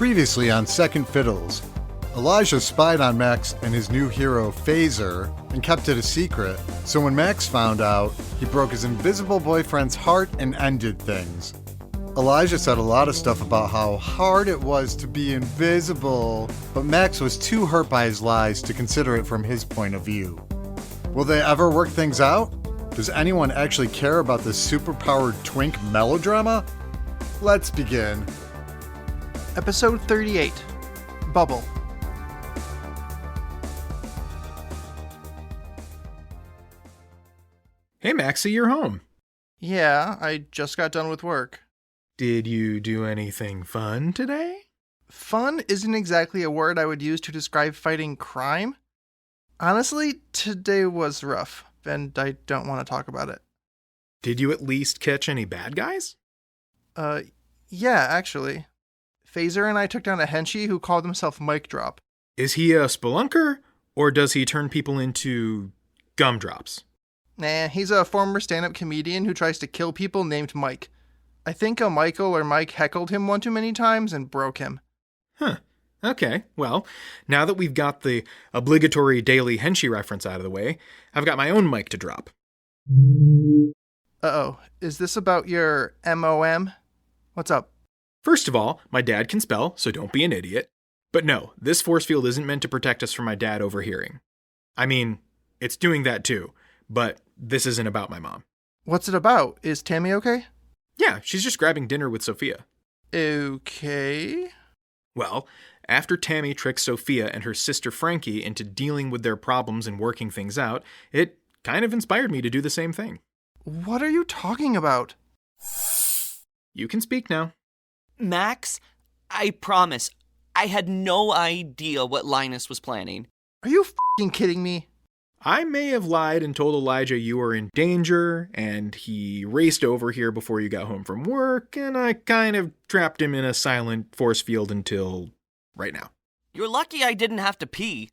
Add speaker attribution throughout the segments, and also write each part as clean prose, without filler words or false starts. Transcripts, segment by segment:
Speaker 1: Previously on Second Fiddles, Elijah spied on Max and his new hero, Phaser, and kept it a secret, so when Max found out, he broke his invisible boyfriend's heart and ended things. Elijah said a lot of stuff about how hard it was to be invisible, but Max was too hurt by his lies to consider it from his point of view. Will they ever work things out? Does anyone actually care about this superpowered twink melodrama? Let's begin.
Speaker 2: Episode 38, Bubble.
Speaker 3: Hey Maxie, you're home.
Speaker 2: Yeah, I just got done with work.
Speaker 3: Did you do anything fun today?
Speaker 2: Fun isn't exactly a word I would use to describe fighting crime. Honestly, today was rough, and I don't want to talk about it.
Speaker 3: Did you at least catch any bad guys?
Speaker 2: Yeah, actually. Phaser and I took down a henchie who called himself Mic Drop.
Speaker 3: Is he a spelunker, or does he turn people into gumdrops?
Speaker 2: Nah, he's a former stand-up comedian who tries to kill people named Mike. I think a Michael or Mike heckled him one too many times and broke him.
Speaker 3: Huh. Okay, well, now that we've got the obligatory daily henchie reference out of the way, I've got my own mic to drop.
Speaker 2: Uh-oh, is this about your MOM? What's up?
Speaker 3: First of all, my dad can spell, so don't be an idiot. But no, this force field isn't meant to protect us from my dad overhearing. I mean, it's doing that too, but this isn't about my mom.
Speaker 2: What's it about? Is Tammy okay?
Speaker 3: Yeah, she's just grabbing dinner with Sophia.
Speaker 2: Okay.
Speaker 3: Well, after Tammy tricks Sophia and her sister Frankie into dealing with their problems and working things out, it kind of inspired me to do the same thing.
Speaker 2: What are you talking about?
Speaker 3: You can speak now.
Speaker 4: Max, I promise, I had no idea what Linus was planning.
Speaker 2: Are you f***ing kidding me?
Speaker 3: I may have lied and told Elijah you were in danger, and he raced over here before you got home from work, and I kind of trapped him in a silent force field until right now.
Speaker 4: You're lucky I didn't have to pee.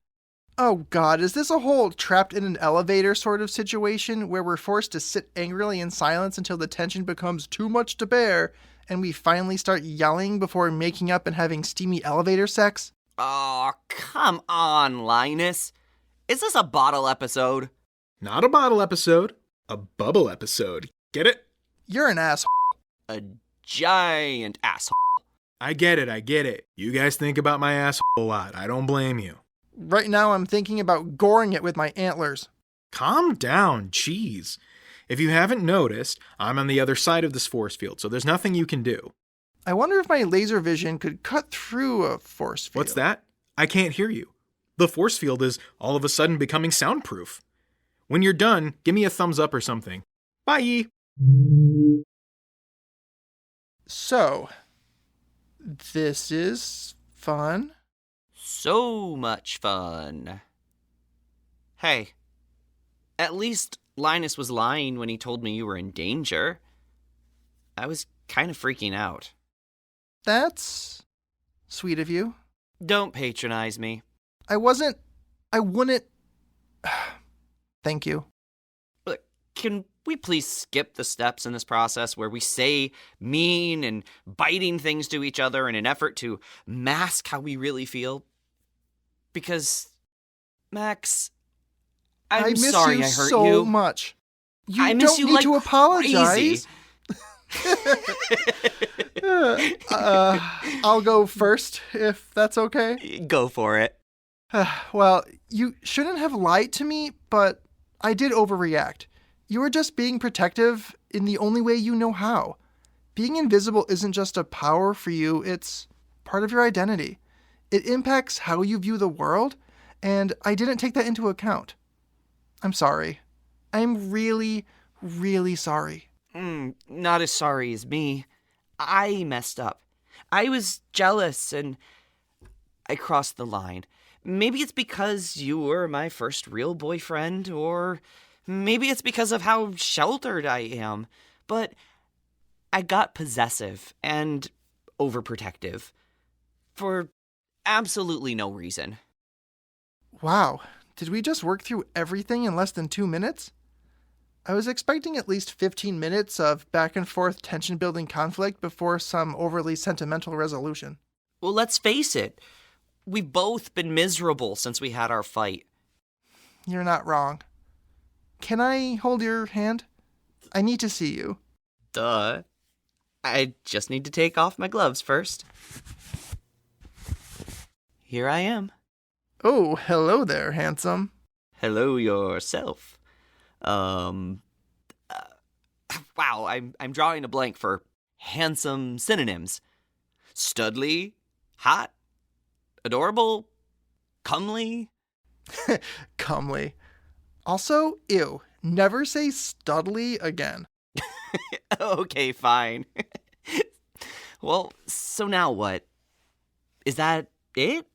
Speaker 2: Oh god, is this a whole trapped in an elevator sort of situation where we're forced to sit angrily in silence until the tension becomes too much to bear, and we finally start yelling before making up and having steamy elevator sex?
Speaker 4: Aw, come on, Linus. Is this a bottle episode?
Speaker 3: Not a bottle episode, a bubble episode. Get it?
Speaker 2: You're an asshole.
Speaker 4: A giant asshole.
Speaker 3: I get it. You guys think about my asshole a lot. I don't blame you.
Speaker 2: Right now I'm thinking about goring it with my antlers.
Speaker 3: Calm down, jeez. If you haven't noticed, I'm on the other side of this force field, so there's nothing you can do.
Speaker 2: I wonder if my laser vision could cut through a force field.
Speaker 3: What's that? I can't hear you. The force field is all of a sudden becoming soundproof. When you're done, give me a thumbs up or something. Bye!
Speaker 2: So, this is fun.
Speaker 4: So much fun. Hey, at least Linus was lying when he told me you were in danger. I was kind of freaking out.
Speaker 2: That's sweet of you.
Speaker 4: Don't patronize me.
Speaker 2: I wouldn't. Thank you.
Speaker 4: Look, can we please skip the steps in this process where we say mean and biting things to each other in an effort to mask how we really feel? Because, Max, I'm sorry I hurt
Speaker 2: so
Speaker 4: you.
Speaker 2: Much. You
Speaker 4: I miss
Speaker 2: don't
Speaker 4: you
Speaker 2: need
Speaker 4: like
Speaker 2: to apologize. I'll go first, if that's okay.
Speaker 4: Go for it.
Speaker 2: Well, you shouldn't have lied to me, but I did overreact. You were just being protective in the only way you know how. Being invisible isn't just a power for you, it's part of your identity. It impacts how you view the world, and I didn't take that into account. I'm sorry. I'm really, really sorry.
Speaker 4: Not as sorry as me. I messed up. I was jealous and I crossed the line. Maybe it's because you were my first real boyfriend, or maybe it's because of how sheltered I am. But I got possessive and overprotective for absolutely no reason.
Speaker 2: Wow, did we just work through everything in less than 2 minutes? I was expecting at least 15 minutes of back and forth tension-building conflict before some overly sentimental resolution.
Speaker 4: Well, let's face it. We've both been miserable since we had our fight.
Speaker 2: You're not wrong. Can I hold your hand? I need to see you.
Speaker 4: Duh. I just need to take off my gloves first. Here I am.
Speaker 2: Oh, hello there, handsome.
Speaker 4: Hello yourself. Wow, I'm drawing a blank for handsome synonyms. Studly, hot, adorable, comely.
Speaker 2: Comely. Also, ew. Never say studly again.
Speaker 4: Okay, fine. Well, so now what? Is that it?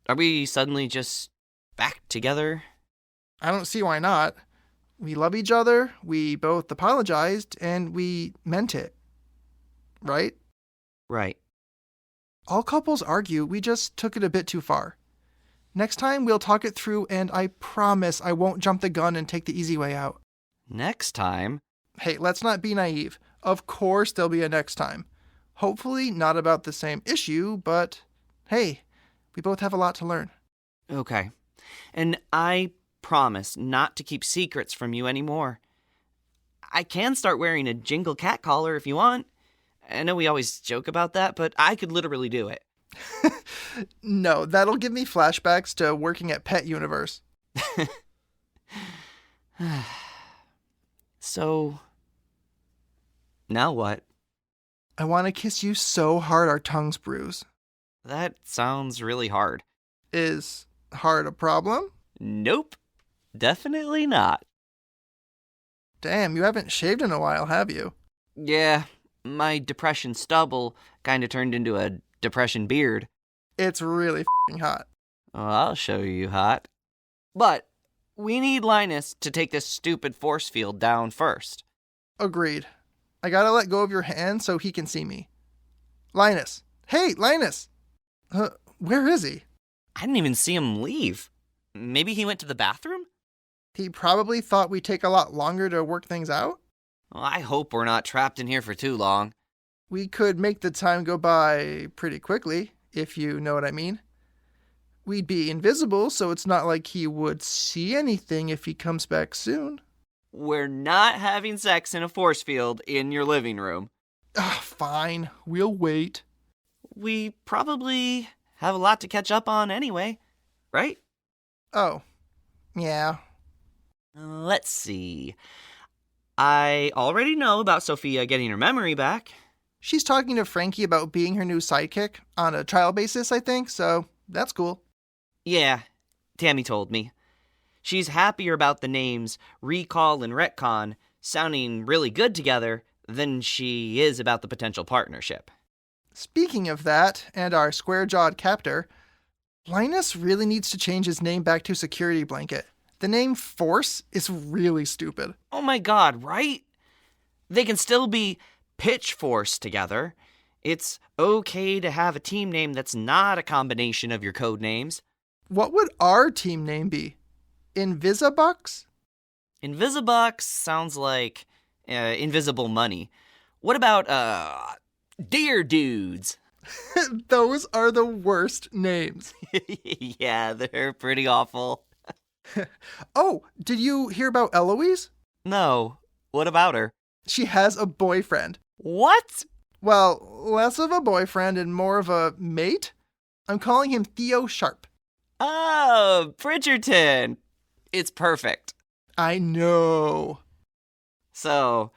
Speaker 4: Are we suddenly just back together?
Speaker 2: I don't see why not. We love each other, we both apologized, and we meant it. Right?
Speaker 4: Right.
Speaker 2: All couples argue, we just took it a bit too far. Next time, we'll talk it through, and I promise I won't jump the gun and take the easy way out.
Speaker 4: Next time?
Speaker 2: Hey, let's not be naive. Of course there'll be a next time. Hopefully not about the same issue, but hey, we both have a lot to learn.
Speaker 4: Okay. And I promise not to keep secrets from you anymore. I can start wearing a jingle cat collar if you want. I know we always joke about that, but I could literally do it.
Speaker 2: No, that'll give me flashbacks to working at Pet Universe.
Speaker 4: So, now what?
Speaker 2: I want to kiss you so hard our tongues bruise.
Speaker 4: That sounds really hard.
Speaker 2: Is hard a problem?
Speaker 4: Nope. Definitely not.
Speaker 2: Damn, you haven't shaved in a while, have you?
Speaker 4: Yeah, my depression stubble kinda turned into a depression beard.
Speaker 2: It's really f***ing hot.
Speaker 4: Well, I'll show you hot. But we need Linus to take this stupid force field down first.
Speaker 2: Agreed. I gotta let go of your hand so he can see me. Linus. Hey, Linus! Where is he?
Speaker 4: I didn't even see him leave. Maybe he went to the bathroom?
Speaker 2: He probably thought we'd take a lot longer to work things out.
Speaker 4: Well, I hope we're not trapped in here for too long.
Speaker 2: We could make the time go by pretty quickly, if you know what I mean. We'd be invisible, so it's not like he would see anything if he comes back soon.
Speaker 4: We're not having sex in a force field in your living room.
Speaker 2: Fine, we'll wait.
Speaker 4: We probably have a lot to catch up on anyway, right?
Speaker 2: Oh, yeah.
Speaker 4: Let's see. I already know about Sophia getting her memory back.
Speaker 2: She's talking to Frankie about being her new sidekick on a trial basis, I think, so that's cool.
Speaker 4: Yeah, Tammy told me. She's happier about the names Recall and Retcon sounding really good together than she is about the potential partnership.
Speaker 2: Speaking of that, and our square-jawed captor, Linus really needs to change his name back to Security Blanket. The name Force is really stupid.
Speaker 4: Oh my god, right? They can still be Pitch Force together. It's okay to have a team name that's not a combination of your code names.
Speaker 2: What would our team name be? Invisibucks?
Speaker 4: Invisibucks sounds like invisible money. What about, Deer Dudes?
Speaker 2: Those are the worst names.
Speaker 4: Yeah, they're pretty awful.
Speaker 2: Oh, did you hear about Eloise?
Speaker 4: No. What about her?
Speaker 2: She has a boyfriend.
Speaker 4: What?
Speaker 2: Well, less of a boyfriend and more of a mate. I'm calling him Theo Sharp.
Speaker 4: Oh, Bridgerton. It's perfect.
Speaker 2: I know.
Speaker 4: So,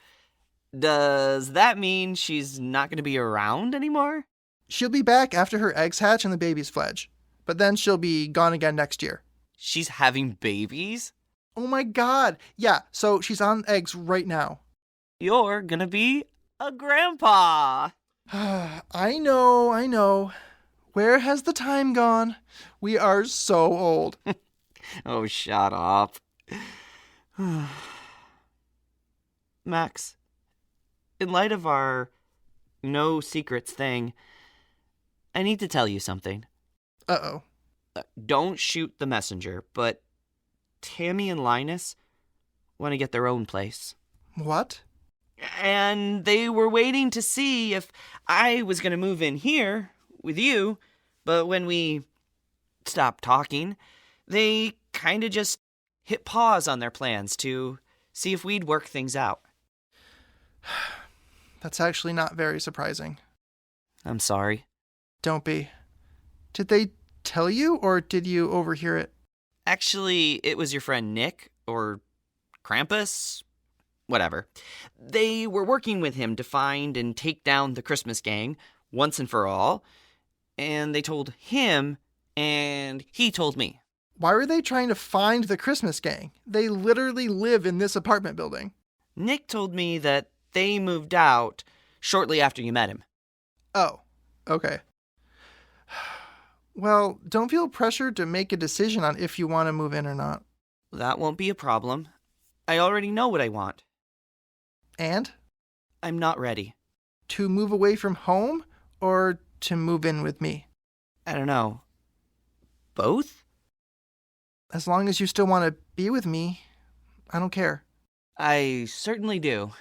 Speaker 4: does that mean she's not going to be around anymore?
Speaker 2: She'll be back after her eggs hatch and the babies fledge. But then she'll be gone again next year.
Speaker 4: She's having babies?
Speaker 2: Oh my god. Yeah, so she's on eggs right now.
Speaker 4: You're gonna be a grandpa.
Speaker 2: I know. Where has the time gone? We are so old.
Speaker 4: Oh, shut up. Max, in light of our no secrets thing, I need to tell you something.
Speaker 2: Uh-oh.
Speaker 4: Don't shoot the messenger, but Tammy and Linus want to get their own place.
Speaker 2: What?
Speaker 4: And they were waiting to see if I was going to move in here with you, but when we stopped talking, they kind of just hit pause on their plans to see if we'd work things out.
Speaker 2: That's actually not very surprising.
Speaker 4: I'm sorry.
Speaker 2: Don't be. Did they tell you, or did you overhear it?
Speaker 4: Actually, it was your friend Nick, or Krampus, whatever. They were working with him to find and take down the Christmas gang once and for all, and they told him, and he told me.
Speaker 2: Why were they trying to find the Christmas gang? They literally live in this apartment building.
Speaker 4: Nick told me that they moved out shortly after you met him.
Speaker 2: Oh, okay. Well, don't feel pressured to make a decision on if you want to move in or not.
Speaker 4: That won't be a problem. I already know what I want.
Speaker 2: And?
Speaker 4: I'm not ready.
Speaker 2: To move away from home or to move in with me?
Speaker 4: I don't know. Both?
Speaker 2: As long as you still want to be with me, I don't care.
Speaker 4: I certainly do.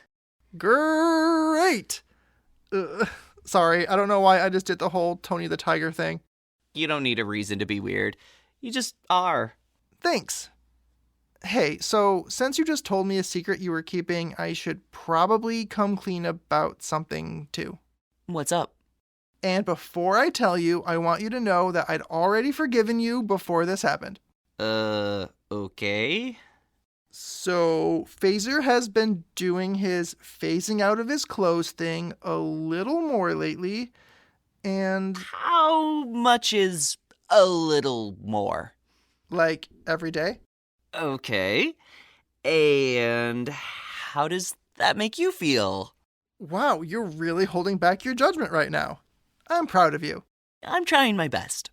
Speaker 2: Great! Sorry, I don't know why I just did the whole Tony the Tiger thing.
Speaker 4: You don't need a reason to be weird. You just are.
Speaker 2: Thanks. Hey, so since you just told me a secret you were keeping, I should probably come clean about something too.
Speaker 4: What's up?
Speaker 2: And before I tell you, I want you to know that I'd already forgiven you before this happened.
Speaker 4: Okay.
Speaker 2: So, Phaser has been doing his phasing out of his clothes thing a little more lately, and
Speaker 4: How much is a little more?
Speaker 2: like every day.
Speaker 4: Okay. And how does that make you feel?
Speaker 2: Wow, you're really holding back your judgment right now. I'm proud of you.
Speaker 4: I'm trying my best.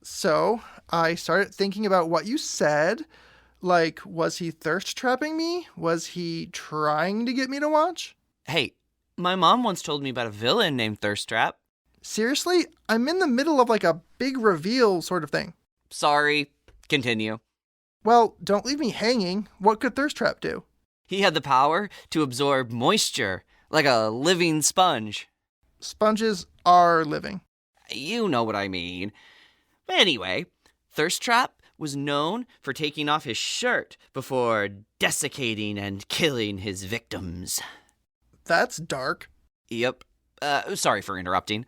Speaker 2: So, I started thinking about what you said. Like, was he thirst trapping me? Was he trying to get me to watch?
Speaker 4: Hey, my mom once told me about a villain named Thirsttrap.
Speaker 2: Seriously? I'm in the middle of like a big reveal sort of thing.
Speaker 4: Sorry. Continue.
Speaker 2: Well, don't leave me hanging. What could Thirst Trap do?
Speaker 4: He had the power to absorb moisture, like a living sponge.
Speaker 2: Sponges are living.
Speaker 4: You know what I mean. Anyway, Thirsttrap was known for taking off his shirt before desiccating and killing his victims.
Speaker 2: That's dark.
Speaker 4: Yep. Sorry for interrupting.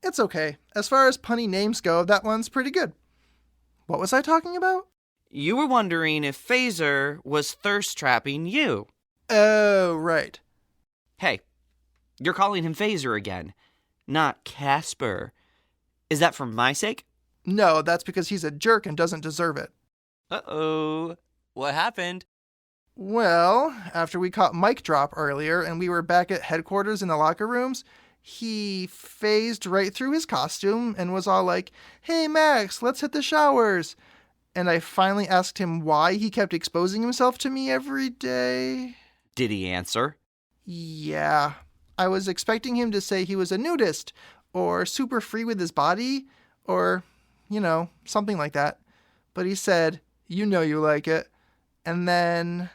Speaker 2: It's okay. As far as punny names go, that one's pretty good. What was I talking about?
Speaker 4: You were wondering if Phaser was thirst trapping you.
Speaker 2: Oh, right.
Speaker 4: Hey, you're calling him Phaser again, not Casper. Is that for my sake?
Speaker 2: No, that's because he's a jerk and doesn't deserve it.
Speaker 4: Uh-oh. What happened?
Speaker 2: Well, after we caught Mike Drop earlier and we were back at headquarters in the locker rooms, he phased right through his costume and was all like, "Hey Max, let's hit the showers." And I finally asked him why he kept exposing himself to me every day.
Speaker 4: Did he answer?
Speaker 2: Yeah. I was expecting him to say he was a nudist, or super free with his body, or, something like that. But he said, "You know you like it." And then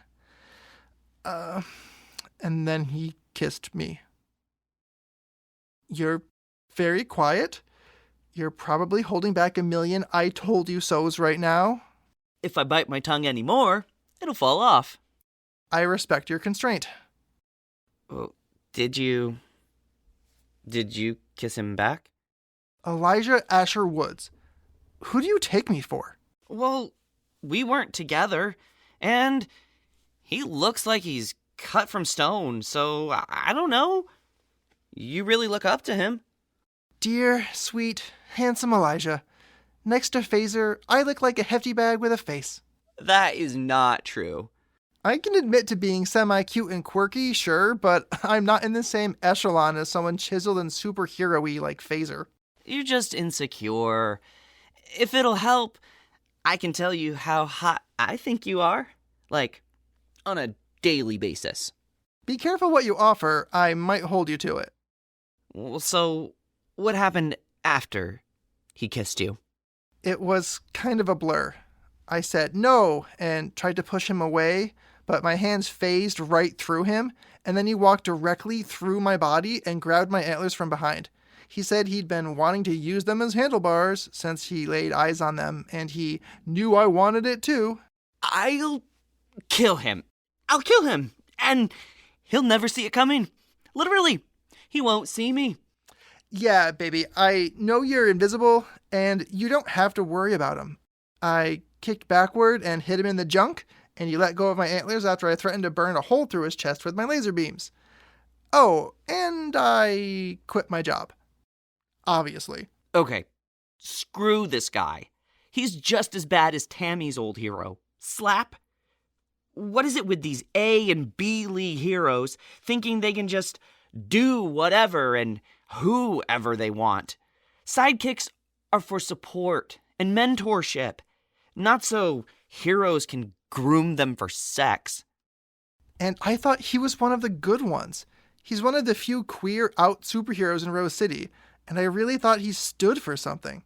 Speaker 2: he kissed me. You're very quiet. You're probably holding back a million "I told you so's" right now.
Speaker 4: If I bite my tongue anymore, it'll fall off.
Speaker 2: I respect your constraint.
Speaker 4: Oh, did you kiss him back?
Speaker 2: Elijah Asher Woods. Who do you take me for?
Speaker 4: Well, we weren't together, and he looks like he's cut from stone, so I don't know. You really look up to him.
Speaker 2: Dear, sweet, handsome Elijah. Next to Phaser, I look like a hefty bag with a face.
Speaker 4: That is not true.
Speaker 2: I can admit to being semi-cute and quirky, sure, but I'm not in the same echelon as someone chiseled and superhero-y like Phaser.
Speaker 4: You're just insecure. If it'll help, I can tell you how hot I think you are. Like, on a daily basis.
Speaker 2: Be careful what you offer, I might hold you to it.
Speaker 4: Well, so, what happened after he kissed you?
Speaker 2: It was kind of a blur. I said no and tried to push him away, but my hands phased right through him, and then he walked directly through my body and grabbed my antlers from behind. He said he'd been wanting to use them as handlebars since he laid eyes on them, and he knew I wanted it too.
Speaker 4: I'll kill him. I'll kill him. And he'll never see it coming. Literally. He won't see me.
Speaker 2: Yeah, baby, I know you're invisible, and you don't have to worry about him. I kicked backward and hit him in the junk, and he let go of my antlers after I threatened to burn a hole through his chest with my laser beams. Oh, and I quit my job. Obviously.
Speaker 4: Okay. Screw this guy. He's just as bad as Tammy's old hero, Slap. What is it with these A and B League heroes thinking they can just do whatever and whoever they want? Sidekicks are for support and mentorship, not so heroes can groom them for sex.
Speaker 2: And I thought he was one of the good ones. He's one of the few queer out superheroes in Rose City, and I really thought he stood for something.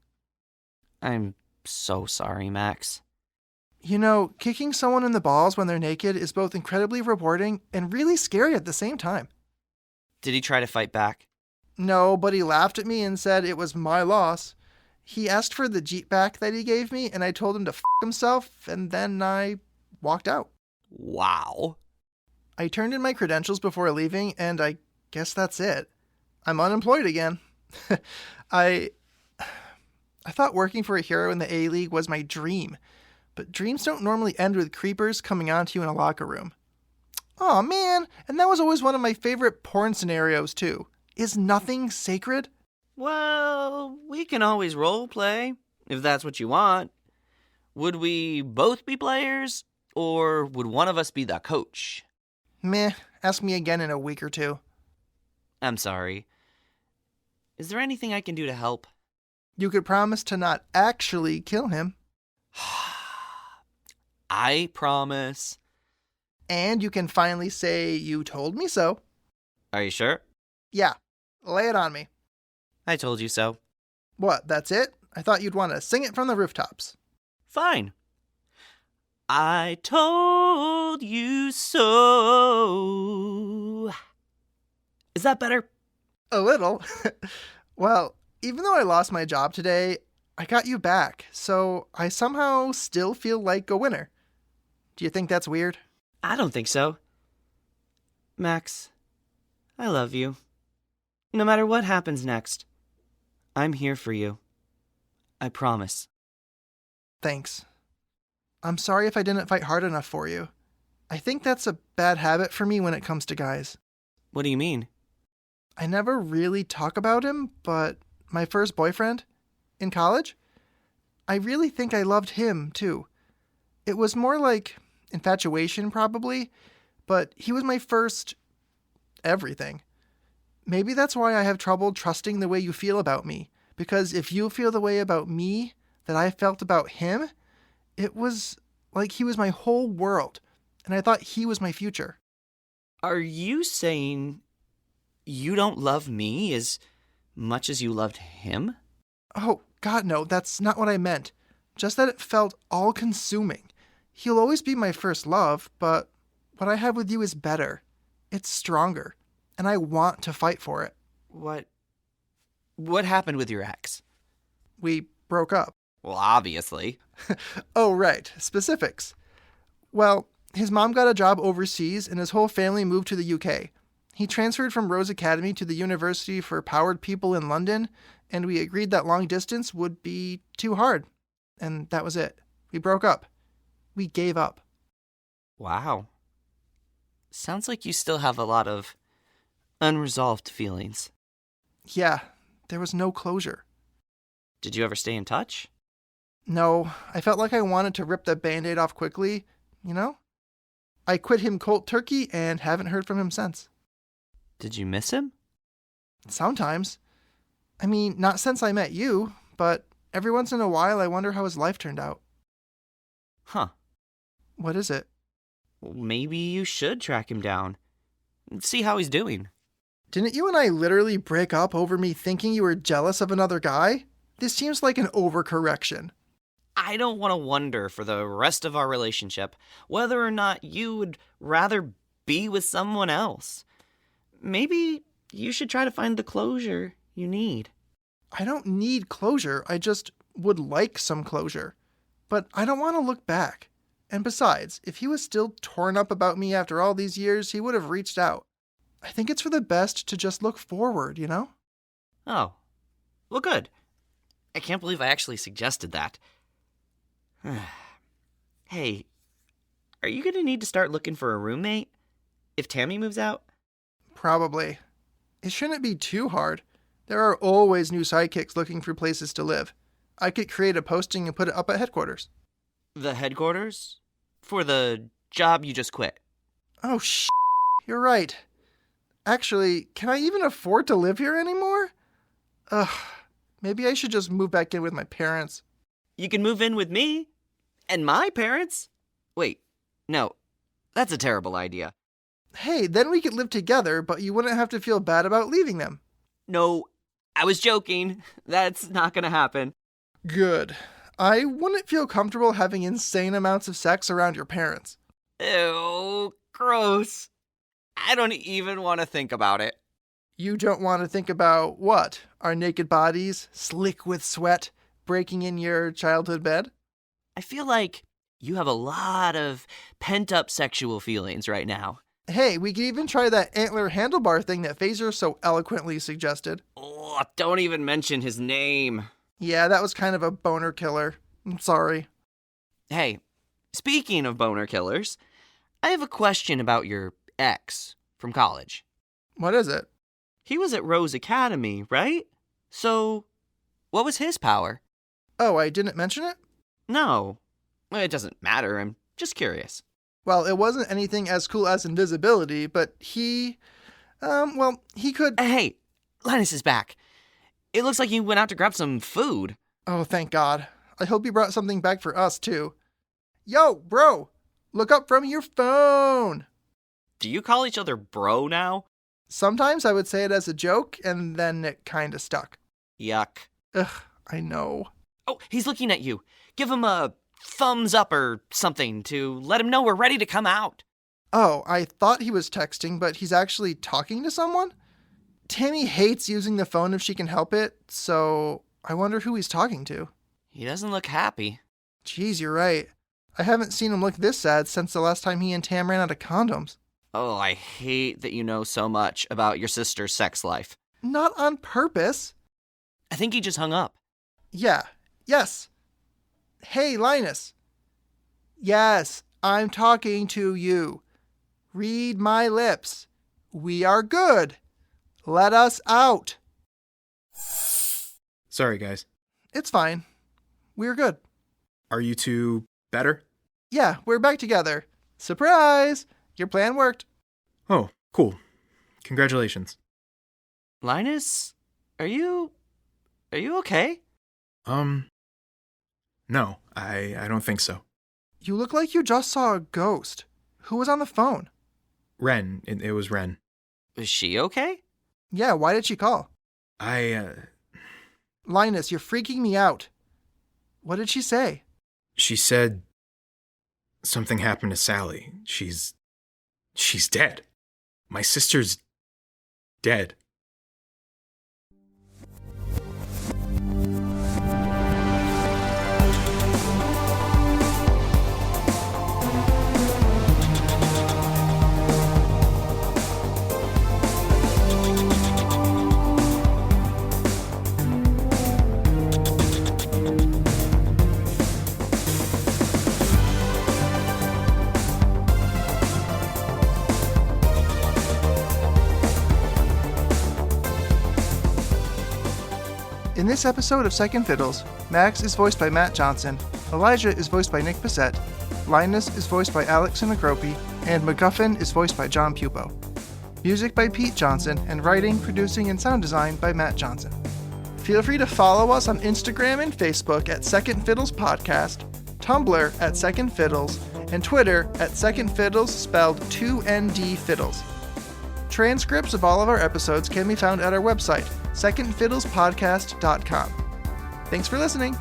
Speaker 4: I'm so sorry, Max.
Speaker 2: You know, kicking someone in the balls when they're naked is both incredibly rewarding and really scary at the same time.
Speaker 4: Did he try to fight back?
Speaker 2: No, but he laughed at me and said it was my loss. He asked for the Jeep back that he gave me, and I told him to f himself, and then I walked out.
Speaker 4: Wow.
Speaker 2: I turned in my credentials before leaving, and I guess that's it. I'm unemployed again. I thought working for a hero in the A-League was my dream, but dreams don't normally end with creepers coming onto you in a locker room. Aw, man, and that was always one of my favorite porn scenarios, too. Is nothing sacred?
Speaker 4: Well, we can always role play, if that's what you want. Would we both be players, or would one of us be the coach?
Speaker 2: Meh, ask me again in a week or two.
Speaker 4: I'm sorry. Is there anything I can do to help?
Speaker 2: You could promise to not actually kill him.
Speaker 4: I promise.
Speaker 2: And you can finally say you told me so.
Speaker 4: Are you sure?
Speaker 2: Yeah, lay it on me.
Speaker 4: I told you so.
Speaker 2: What, that's it? I thought you'd want to sing it from the rooftops.
Speaker 4: Fine. I told you so. Is that better?
Speaker 2: A little. Well, even though I lost my job today, I got you back, so I somehow still feel like a winner. Do you think that's weird?
Speaker 4: I don't think so. Max, I love you. No matter what happens next, I'm here for you. I promise.
Speaker 2: Thanks. I'm sorry if I didn't fight hard enough for you. I think that's a bad habit for me when it comes to guys.
Speaker 4: What do you mean?
Speaker 2: I never really talk about him, but my first boyfriend in college, I really think I loved him too. It was more like infatuation probably, but he was my first everything. Maybe that's why I have trouble trusting the way you feel about me, because if you feel the way about me that I felt about him, it was like he was my whole world, and I thought he was my future.
Speaker 4: Are you saying you don't love me as much as you loved him?
Speaker 2: Oh, God, no, that's not what I meant. Just that it felt all-consuming. He'll always be my first love, but what I have with you is better. It's stronger, and I want to fight for it.
Speaker 4: What happened with your ex?
Speaker 2: We broke up.
Speaker 4: Well, obviously.
Speaker 2: Oh, right, specifics. Well, his mom got a job overseas, and his whole family moved to the UK. He transferred from Rose Academy to the University for Powered People in London, and we agreed that long distance would be too hard. And that was it. We broke up. We gave up.
Speaker 4: Wow. Sounds like you still have a lot of unresolved feelings.
Speaker 2: Yeah, there was no closure.
Speaker 4: Did you ever stay in touch?
Speaker 2: No, I felt like I wanted to rip the Band-Aid off quickly, you know? I quit him cold turkey and haven't heard from him since.
Speaker 4: Did you miss him?
Speaker 2: Sometimes. I mean, not since I met you, but every once in a while I wonder how his life turned out.
Speaker 4: Huh.
Speaker 2: What is it?
Speaker 4: Well, maybe you should track him down and see how he's doing.
Speaker 2: Didn't you and I literally break up over me thinking you were jealous of another guy? This seems like an overcorrection.
Speaker 4: I don't want to wonder for the rest of our relationship whether or not you would rather be with someone else. Maybe you should try to find the closure you need.
Speaker 2: I don't need closure. I just would like some closure. But I don't want to look back. And besides, if he was still torn up about me after all these years, he would have reached out. I think it's for the best to just look forward, you know?
Speaker 4: Oh, well, good. I can't believe I actually suggested that. Hey, are you going to need to start looking for a roommate if Tammy moves out?
Speaker 2: Probably. It shouldn't be too hard. There are always new sidekicks looking for places to live. I could create a posting and put it up at headquarters.
Speaker 4: The headquarters? For the job you just quit?
Speaker 2: Oh, you're right. Actually, can I even afford to live here anymore? Maybe I should just move back in with my parents.
Speaker 4: You can move in with me? And my parents? Wait, no. That's a terrible idea.
Speaker 2: Hey, then we could live together, but you wouldn't have to feel bad about leaving them.
Speaker 4: No, I was joking. That's not gonna happen.
Speaker 2: Good. I wouldn't feel comfortable having insane amounts of sex around your parents.
Speaker 4: Ew, gross. I don't even want to think about it.
Speaker 2: You don't want to think about what? Our naked bodies, slick with sweat, breaking in your childhood bed?
Speaker 4: I feel like you have a lot of pent-up sexual feelings right now.
Speaker 2: Hey, we could even try that antler handlebar thing that Phaser so eloquently suggested.
Speaker 4: Oh, don't even mention his name.
Speaker 2: Yeah, that was kind of a boner killer. I'm sorry.
Speaker 4: Hey, speaking of boner killers, I have a question about your ex from college.
Speaker 2: What is it?
Speaker 4: He was at Rose Academy, right? So, what was his power?
Speaker 2: Oh, I didn't mention it?
Speaker 4: No. It doesn't matter, I'm just curious.
Speaker 2: Well, it wasn't anything as cool as invisibility, but he could...
Speaker 4: Hey, Linus is back. It looks like he went out to grab some food.
Speaker 2: Oh, thank God. I hope he brought something back for us, too. Yo, bro! Look up from your phone!
Speaker 4: Do you call each other bro now?
Speaker 2: Sometimes I would say it as a joke, and then it kinda stuck.
Speaker 4: Yuck.
Speaker 2: Ugh, I know.
Speaker 4: Oh, he's looking at you. Give him a thumbs up or something to let him know we're ready to come out.
Speaker 2: Oh, I thought he was texting, but he's actually talking to someone? Tammy hates using the phone if she can help it, so I wonder who he's talking to.
Speaker 4: He doesn't look happy.
Speaker 2: Geez, you're right. I haven't seen him look this sad since the last time he and Tam ran out of condoms.
Speaker 4: Oh, I hate that you know so much about your sister's sex life.
Speaker 2: Not on purpose.
Speaker 4: I think he just hung up.
Speaker 2: Yeah. Yes. Hey, Linus. Yes, I'm talking to you. Read my lips. We are good. Let us out.
Speaker 3: Sorry, guys.
Speaker 2: It's fine. We're good.
Speaker 3: Are you two better?
Speaker 2: Yeah, we're back together. Surprise! Your plan worked.
Speaker 3: Oh, cool. Congratulations.
Speaker 4: Linus, are you okay?
Speaker 3: No, I don't think so.
Speaker 2: You look like you just saw a ghost. Who was on the phone?
Speaker 3: Ren, it was Ren.
Speaker 4: Is she okay?
Speaker 2: Yeah, why did she call? Linus, you're freaking me out. What did she say?
Speaker 3: She said something happened to Sally. She's dead. My sister's dead.
Speaker 2: In this episode of Second Fiddles, Max is voiced by Matt Johnson, Elijah is voiced by Nick Bissett, Linus is voiced by Alex Sinacropi, and MacGuffin is voiced by John Pupo. Music by Pete Johnson, and writing, producing, and sound design by Matt Johnson. Feel free to follow us on Instagram and Facebook at Second Fiddles Podcast, Tumblr at Second Fiddles, and Twitter at Second Fiddles spelled 2ND Fiddles. Transcripts of all of our episodes can be found at our website, secondfiddlespodcast.com. Thanks for listening.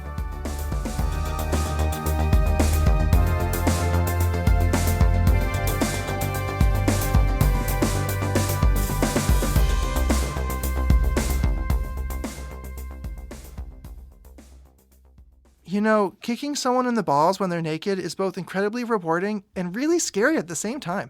Speaker 2: You know, kicking someone in the balls when they're naked is both incredibly rewarding and really scary at the same time.